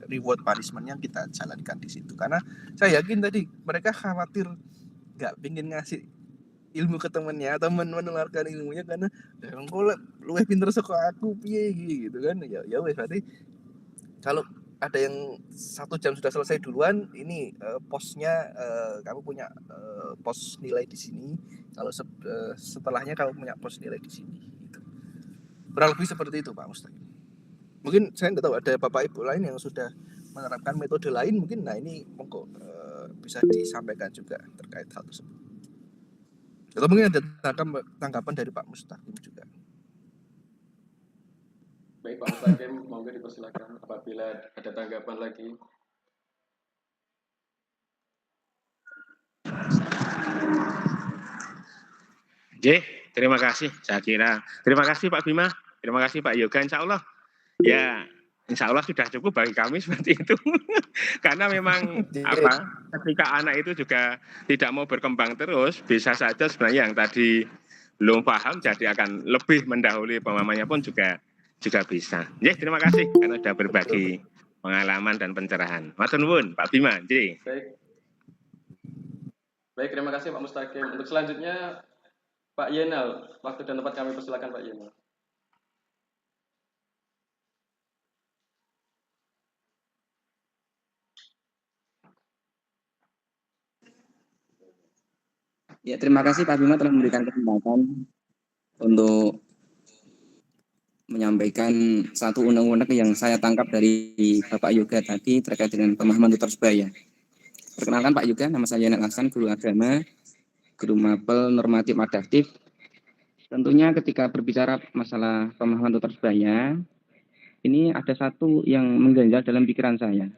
reward punishment yang kita jalankan di situ, karena saya yakin tadi mereka khawatir nggak pengen ngasih ilmu ke temennya, temen menularkan ilmunya karena engko luwih pinter saka aku piye gitu kan. Ya wes berarti kalau ada yang 1 jam sudah selesai duluan, ini posnya kamu punya pos nilai di sini. Kalau setelahnya kamu punya pos nilai di sini. Gitu. Kurang lebih seperti itu Pak Mustaqim. Mungkin saya tidak tahu ada Bapak Ibu lain yang sudah menerapkan metode lain mungkin. Nah ini monggo bisa disampaikan juga terkait hal tersebut. Atau mungkin ada tanggapan dari Pak Mustaqim juga. Baik Pak Mustaqim, monggo dipersilakan apabila ada tanggapan lagi. Oke, terima kasih. Saya kira terima kasih Pak Bima, terima kasih Pak Yoga. Insya Allah sudah cukup bagi kami seperti itu. Karena memang ketika anak itu juga tidak mau berkembang terus, bisa saja sebenarnya yang tadi belum paham jadi akan lebih mendahului pemahamannya pun juga bisa. Terima kasih karena sudah berbagi pengalaman dan pencerahan. Matur nuwun Pak Bima. Baik, terima kasih Pak Mustaqim. Untuk selanjutnya Pak Yenal, waktu dan tempat kami persilakan Pak Yenal. Ya, terima kasih Pak Bima telah memberikan kesempatan untuk menyampaikan satu unek-unek yang saya tangkap dari Bapak Yoga tadi terkait dengan pemahaman tutor sebaya. Perkenalkan Pak Yoga, nama saya Yanet Hasan, guru agama, guru mapel normatif adaptif. Tentunya ketika berbicara masalah pemahaman tutor sebaya, ini ada satu yang mengganjal dalam pikiran saya.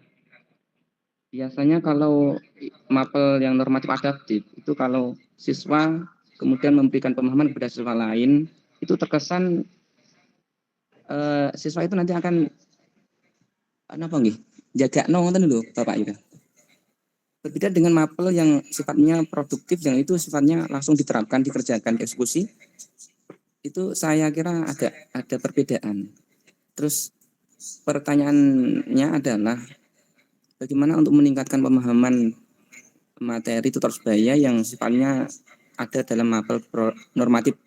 Biasanya kalau mapel yang normatif adaptif, itu kalau siswa kemudian memberikan pemahaman kepada siswa lain, itu terkesan siswa itu nanti akan apa nggih? Jaga ngoten lho Bapak Yuda. Berbeda dengan mapel yang sifatnya produktif yang itu sifatnya langsung diterapkan, dikerjakan, dieksekusi. Itu saya kira ada perbedaan. Terus pertanyaannya adalah bagaimana untuk meningkatkan pemahaman materi tutor sebaya yang sifatnya ada dalam mapel normatif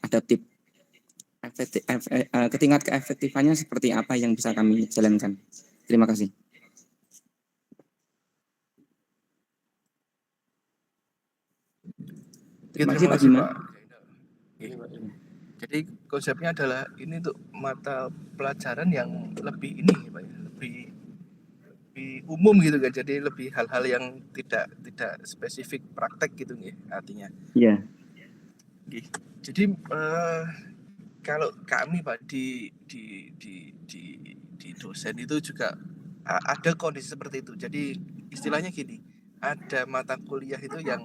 adaptif. Tingkat keefektifannya seperti apa yang bisa kami jalankan. Terima kasih. Terima kasih, Pak kasih Bima. Pak. Jadi konsepnya adalah ini untuk mata pelajaran yang lebih ini Pak ya, lebih umum gitu kan. Jadi lebih hal-hal yang tidak spesifik praktek gitu nih artinya. Iya. Jadi kalau kami Pak di dosen itu juga ada kondisi seperti itu. Jadi istilahnya gini, ada mata kuliah itu yang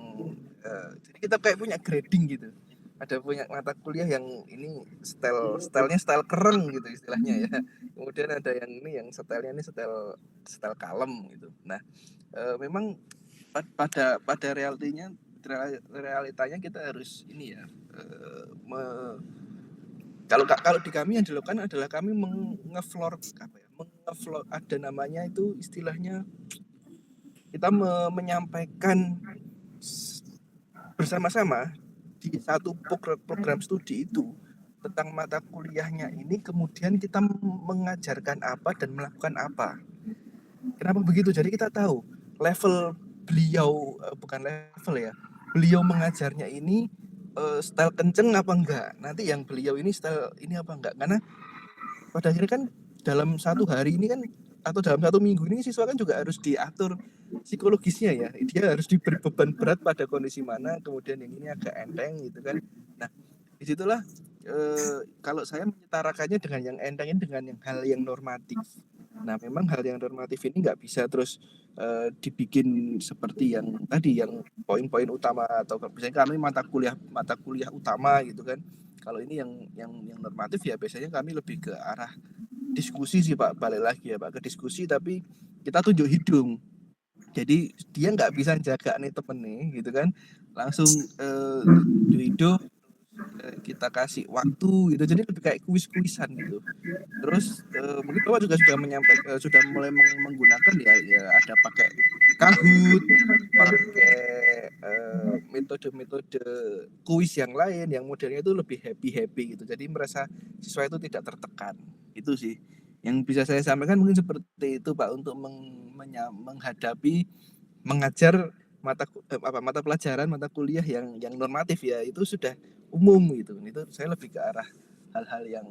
jadi kita kayak punya grading gitu. Ada punya mata kuliah yang ini stylenya style keren gitu istilahnya ya. Kemudian ada yang ini yang stylenya ini style kalem gitu. Nah, memang pada realitanya kita harus ini ya kalau di kami yang dilakukan adalah kami mengeflor ada namanya itu istilahnya kita menyampaikan bersama-sama di satu program studi itu tentang mata kuliahnya ini, kemudian kita mengajarkan apa dan melakukan apa. Kenapa begitu? Jadi kita tahu level beliau beliau mengajarnya ini style kenceng apa enggak, nanti yang beliau ini style ini apa enggak, karena pada akhirnya kan dalam satu hari ini kan atau dalam satu minggu ini siswa kan juga harus diatur psikologisnya ya, dia harus diberi beban berat pada kondisi mana, kemudian yang ini agak enteng gitu kan. Nah disitulah kalau saya menyetarakannya dengan yang enteng ini dengan yang hal yang normatif. Nah memang hal yang normatif ini nggak bisa terus dibikin seperti yang tadi yang poin-poin utama atau misalnya kami mata kuliah utama gitu kan. Kalau ini yang normatif ya biasanya kami lebih ke arah diskusi sih Pak, balik lagi ya Pak ke diskusi, tapi kita tunjuk hidung. Jadi dia nggak bisa jaga nih temen nih gitu kan, langsung hidung kita kasih waktu gitu, jadi lebih kayak kuis-kuisan gitu. Terus mungkin Bapak juga sudah menyampaikan sudah mulai menggunakan ya ada pakai Kahoot, pakai metode-metode kuis yang lain yang modelnya itu lebih happy gitu. Jadi merasa siswa itu tidak tertekan. Itu sih yang bisa saya sampaikan, mungkin seperti itu Pak untuk menghadapi mengajar mata pelajaran mata kuliah yang normatif ya, itu sudah umum gitu. Itu saya lebih ke arah hal-hal yang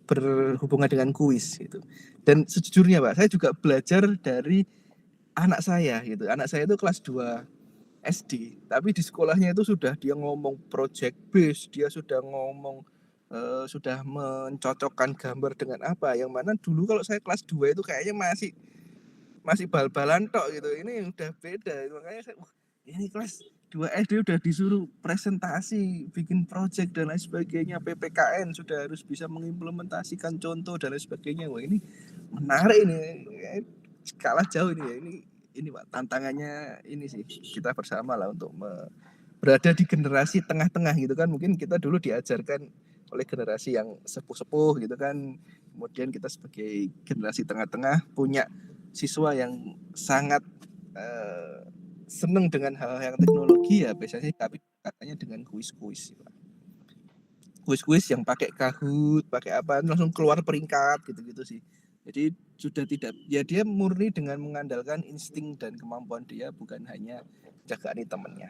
berhubungan dengan kuis gitu. Dan sejujurnya Pak, saya juga belajar dari anak saya gitu. Anak saya itu kelas 2 SD, tapi di sekolahnya itu sudah dia ngomong project base, dia sudah ngomong sudah mencocokkan gambar dengan apa, yang mana dulu kalau saya kelas 2 itu kayaknya masih bal-balan tok gitu. Ini udah beda, makanya saya ini kelas 2 SD udah disuruh presentasi, bikin project dan lain sebagainya, PPKN sudah harus bisa mengimplementasikan contoh dan lain sebagainya. Wah ini menarik ini, kalah jauh ini ya. Ini Pak tantangannya ini sih, kita bersama lah untuk berada di generasi tengah-tengah gitu kan. Mungkin kita dulu diajarkan oleh generasi yang sepuh-sepuh gitu kan, kemudian kita sebagai generasi tengah-tengah punya siswa yang sangat seneng dengan hal-hal yang teknologi ya, biasanya kami katanya dengan kuis-kuis Pak. Kuis-kuis yang pakai Kahoot, pakai apa langsung keluar peringkat gitu-gitu sih. Jadi sudah tidak, ya dia murni dengan mengandalkan insting dan kemampuan dia, bukan hanya jagani temannya.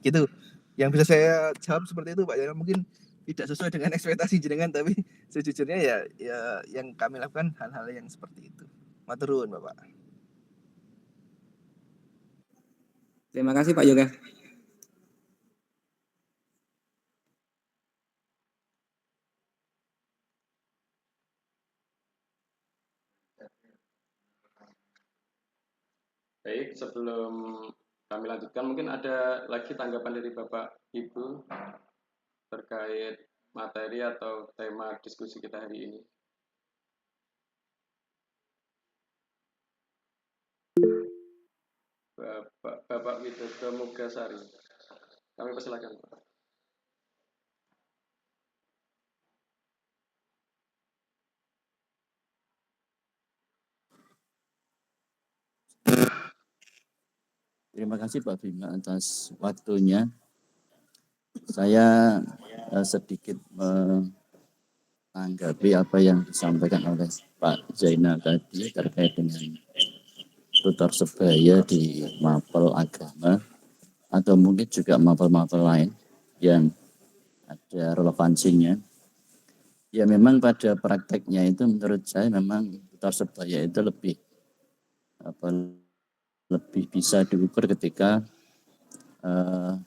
Gitu. Yang bisa saya jawab seperti itu Pak. Ya mungkin tidak sesuai dengan ekspektasi jenengan, tapi sejujurnya ya yang kami lakukan hal-hal yang seperti itu. Matur nuwun Bapak. Terima kasih Pak Yoga. Baik, sebelum kami lanjutkan, mungkin ada lagi tanggapan dari Bapak Ibu terkait materi atau tema diskusi kita hari ini. Bapak Widodo Mugasari, kami persilakan Pak. Terima kasih Pak Bima atas waktunya. Saya sedikit menanggapi apa yang disampaikan oleh Pak Zainal tadi terkait dengan tutor sebaya di mapel agama atau mungkin juga mapel-mapel lain yang ada relevansinya. Ya memang pada prakteknya itu menurut saya memang tutor sebaya itu lebih bisa diukur ketika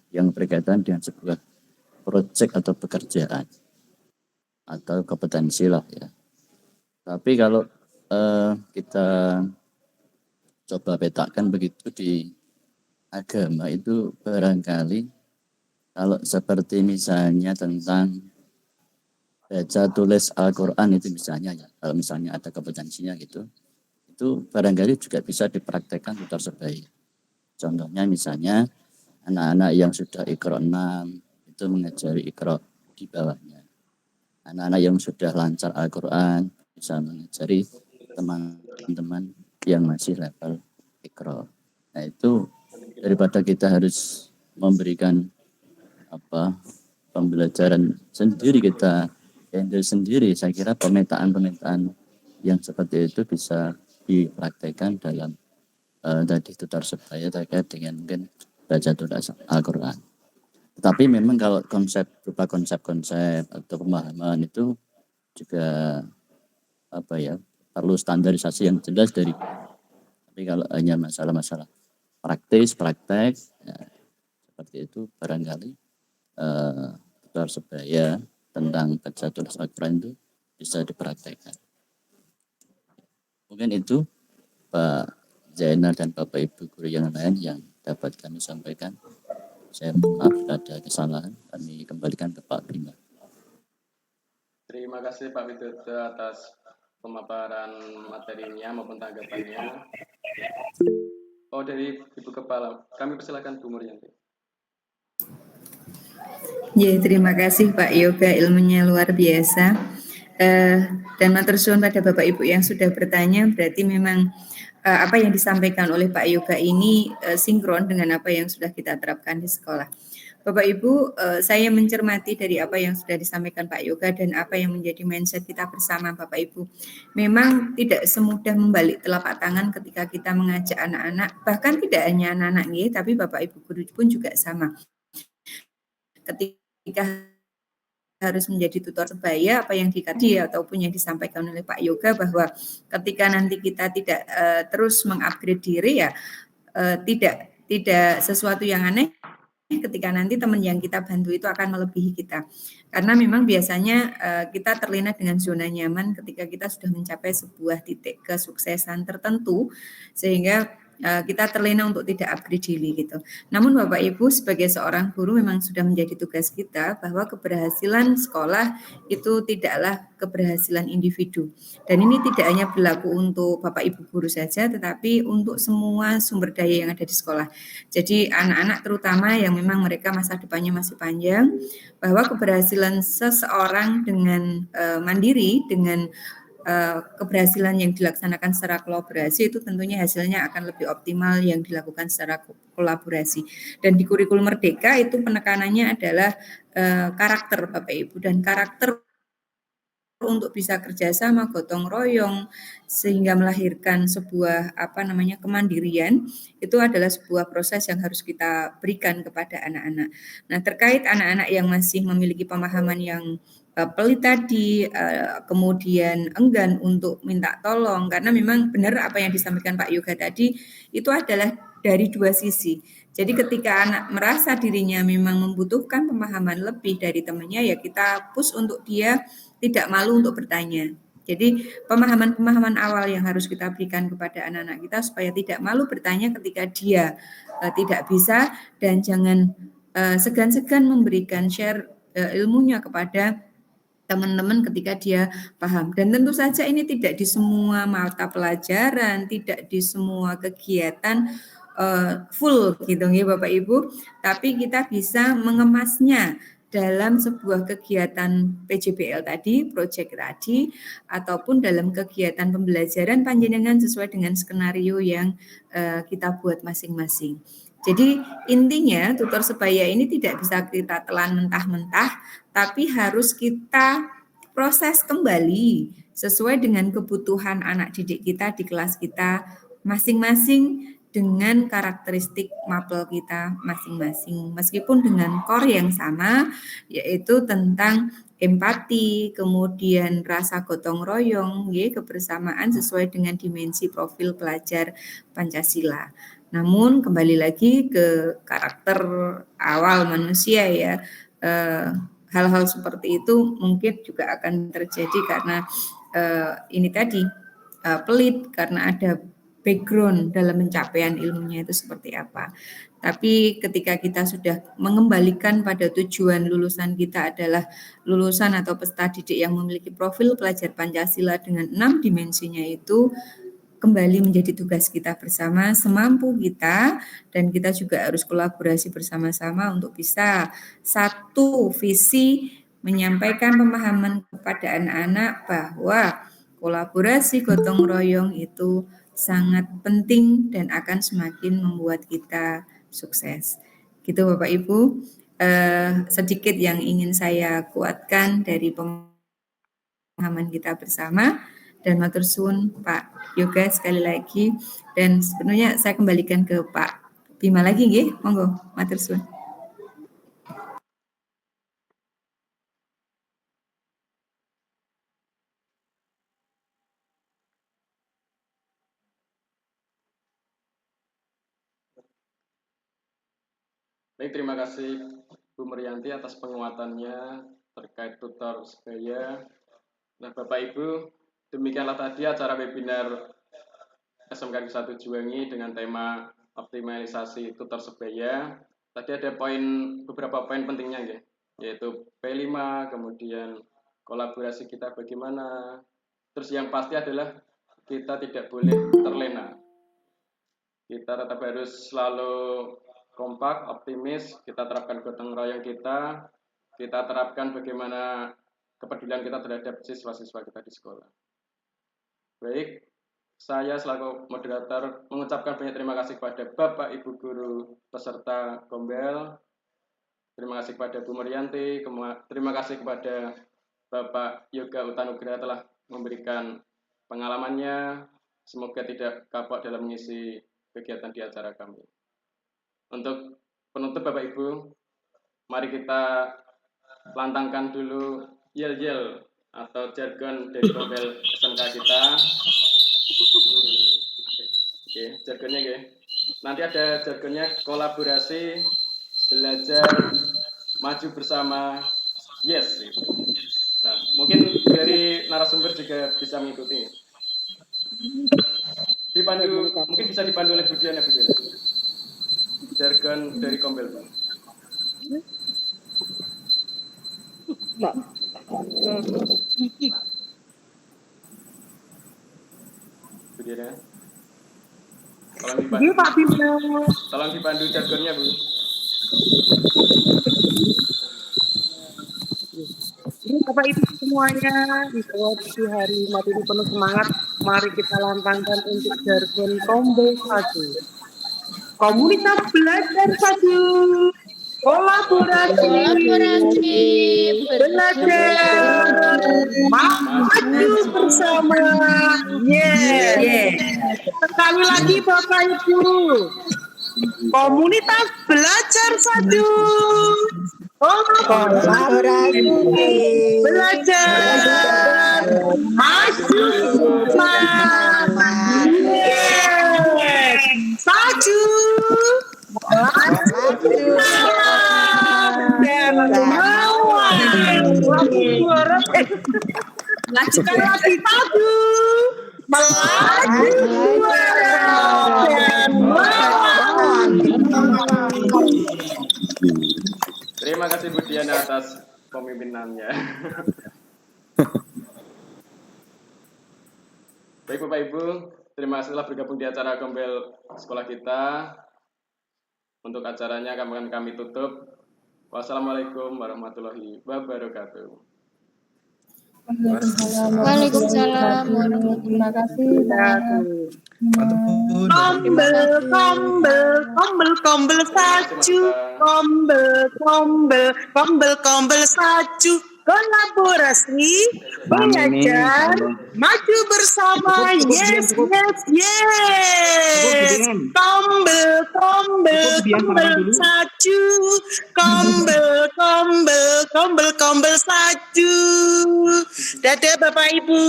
yang berkaitan dengan sebuah proyek atau pekerjaan atau kompetensi lah ya. Tapi kalau kita coba petakan begitu di agama itu barangkali kalau seperti misalnya tentang baca tulis Al-Quran itu misalnya ya, kalau misalnya ada kompetensinya gitu, itu barangkali juga bisa dipraktekkan tutor sebaya. Contohnya misalnya anak-anak yang sudah Iqra 6 itu mengajari Iqra di bawahnya. Anak-anak yang sudah lancar Al-Quran bisa mengajari teman-teman yang masih level Iqra. Nah itu daripada kita harus memberikan pembelajaran sendiri, kita handle sendiri, saya kira pemetaan yang seperti itu bisa dipraktekkan dalam tadi tutor sebaya terkait dengan mungkin baca tulis Al-Quran. Tetapi memang kalau berupa konsep-konsep atau pemahaman itu juga perlu standarisasi yang jelas dari. Tapi kalau hanya masalah praktek ya, seperti itu barangkali tutor sebaya tentang baca tulis Al-Quran itu bisa dipraktekkan. Mungkin itu Pak Zainal dan Bapak Ibu guru yang lain yang dapat kami sampaikan. Saya mohon maaf ada kesalahan, kami kembalikan ke Pak Bima. Terima kasih Pak Widodo atas pemaparan materinya maupun tanggapannya. Oh, dari Ibu Kepala, kami persilakan Bu Murianti. Ya, terima kasih Pak Yoga, ilmunya luar biasa. Dan matur suwun pada Bapak Ibu yang sudah bertanya, berarti memang apa yang disampaikan oleh Pak Yoga ini sinkron dengan apa yang sudah kita terapkan di sekolah. Bapak Ibu, saya mencermati dari apa yang sudah disampaikan Pak Yoga dan apa yang menjadi mindset kita bersama Bapak Ibu. Memang tidak semudah membalik telapak tangan ketika kita mengajak anak-anak, bahkan tidak hanya anak-anak nih, tapi Bapak Ibu guru pun juga sama. Ketika harus menjadi tutor sebaya, apa yang dikaji ataupun yang disampaikan oleh Pak Yoga bahwa ketika nanti kita tidak terus mengupgrade diri ya tidak sesuatu yang aneh ketika nanti teman yang kita bantu itu akan melebihi kita. Karena memang biasanya kita terlena dengan zona nyaman ketika kita sudah mencapai sebuah titik kesuksesan tertentu sehingga kita terlena untuk tidak upgrade diri gitu. Namun Bapak Ibu sebagai seorang guru memang sudah menjadi tugas kita bahwa keberhasilan sekolah itu tidaklah keberhasilan individu. Dan ini tidak hanya berlaku untuk Bapak Ibu guru saja tetapi untuk semua sumber daya yang ada di sekolah. Jadi anak-anak terutama yang memang mereka masa depannya masih panjang, bahwa keberhasilan seseorang dengan mandiri, dengan keberhasilan yang dilaksanakan secara kolaborasi itu tentunya hasilnya akan lebih optimal yang dilakukan secara kolaborasi. Dan di kurikulum Merdeka itu penekanannya adalah karakter Bapak Ibu, dan karakter untuk bisa kerjasama gotong royong sehingga melahirkan sebuah kemandirian, itu adalah sebuah proses yang harus kita berikan kepada anak-anak. Nah, terkait anak-anak yang masih memiliki pemahaman yang pelit tadi, kemudian enggan untuk minta tolong, karena memang benar apa yang disampaikan Pak Yoga tadi itu adalah dari dua sisi. Jadi ketika anak merasa dirinya memang membutuhkan pemahaman lebih dari temannya, ya kita push untuk dia tidak malu untuk bertanya. Jadi pemahaman-pemahaman awal yang harus kita berikan kepada anak-anak kita supaya tidak malu bertanya ketika dia tidak bisa, dan jangan segan-segan memberikan share ilmunya kepada teman-teman ketika dia paham. Dan tentu saja ini tidak di semua mata pelajaran, tidak di semua kegiatan full gitu ya Bapak Ibu, tapi kita bisa mengemasnya dalam sebuah kegiatan PJBL tadi, project tadi, ataupun dalam kegiatan pembelajaran panjenengan sesuai dengan skenario yang kita buat masing-masing. Jadi intinya tutor sebaya ini tidak bisa kita telan mentah-mentah, tapi harus kita proses kembali sesuai dengan kebutuhan anak didik kita di kelas kita masing-masing, dengan karakteristik mapel kita masing-masing, meskipun dengan core yang sama, yaitu tentang empati, kemudian rasa gotong royong, kebersamaan sesuai dengan dimensi profil pelajar Pancasila. Namun kembali lagi ke karakter awal manusia ya, hal-hal seperti itu mungkin juga akan terjadi karena ini tadi pelit, karena ada background dalam pencapaian ilmunya itu seperti apa. Tapi ketika kita sudah mengembalikan pada tujuan lulusan kita adalah lulusan atau peserta didik yang memiliki profil pelajar Pancasila dengan 6 dimensinya itu, kembali menjadi tugas kita bersama semampu kita, dan kita juga harus kolaborasi bersama-sama untuk bisa satu visi menyampaikan pemahaman kepada anak-anak bahwa kolaborasi gotong royong itu sangat penting dan akan semakin membuat kita sukses. Gitu Bapak Ibu, sedikit yang ingin saya kuatkan dari pemahaman kita bersama, dan matur suwun Pak Yoga sekali lagi, dan sebenarnya saya kembalikan ke Pak Bima lagi nggih, monggo matur suwun. Baik, terima kasih Bu Merianti atas penguatannya terkait tutor sebaya. Nah, Bapak Ibu, demikianlah tadi acara webinar SMK 1 Juwangi dengan tema optimalisasi tutor sebaya. Tadi ada beberapa poin pentingnya ya, yaitu P5, kemudian kolaborasi kita bagaimana. Terus yang pasti adalah kita tidak boleh terlena. Kita tetap harus selalu kompak, optimis, kita terapkan gotong royong kita terapkan bagaimana kepedulian kita terhadap siswa-siswa kita di sekolah. Baik, saya selaku moderator mengucapkan banyak terima kasih kepada Bapak Ibu Guru peserta Gombel, terima kasih kepada Bu Merianti, terima kasih kepada Bapak Yoga Utanugraha telah memberikan pengalamannya, semoga tidak kapok dalam mengisi kegiatan di acara kami. Untuk penutup Bapak Ibu, mari kita lantangkan dulu yel-yel atau jargon dari Gombel SMK kita. Oke, jargonnya ya. Nanti ada jargonnya kolaborasi, belajar, maju bersama, yes. Nah, mungkin dari narasumber juga bisa mengikuti. Mungkin bisa dipandu oleh Bu Diana. Jargon dari Gombel, Pak. Bu Diana. Tolong dipandu jargonnya, Bu. Bapak Ibu semuanya, di hari mati ini penuh semangat, mari kita lantangkan untuk jargon Gombel 1. Komunitas belajar 1, kolaborasi Kolaborasi belajar maju bersama. Yeah. Sekali lagi Bapak Ibu, komunitas belajar satu. Kolaborasi. Belajar maju bersama. Yes. Maju bersama dan melawan. Suara sekali lagi maju, melaju dan melawan. Terima kasih Bu Diana atas pemimpinannya. Baik Bapak Ibu, terima kasih telah bergabung di acara Gombel sekolah kita. Untuk acaranya kami tutup. Wassalamualaikum warahmatullahi wabarakatuh. Waalaikumsalam Terima kasih. Kombel saju, kolaborasi, belajar, maju bersama, yes. Kombel saju, kombel saju. Dadah Bapak Ibu.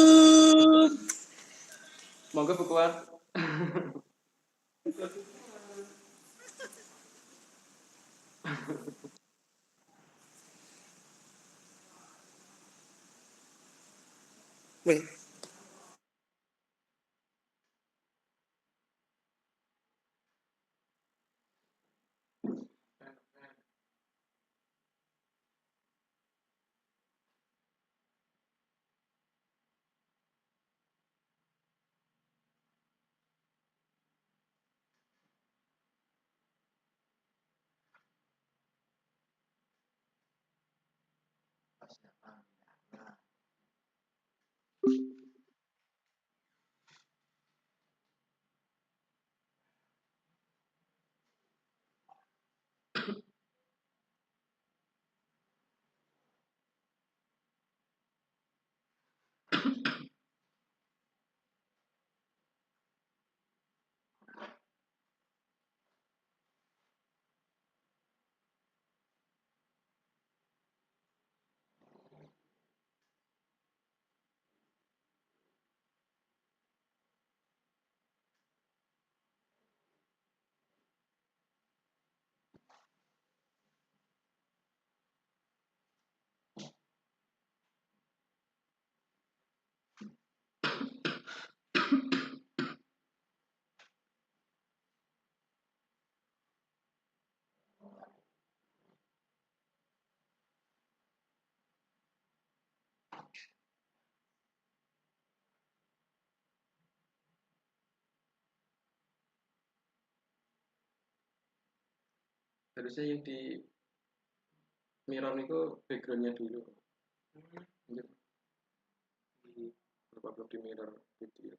Monggo Bu Kuat. Wait. Harusnya yang di mirror itu backgroundnya dulu. Di beberapa blok di mirror video.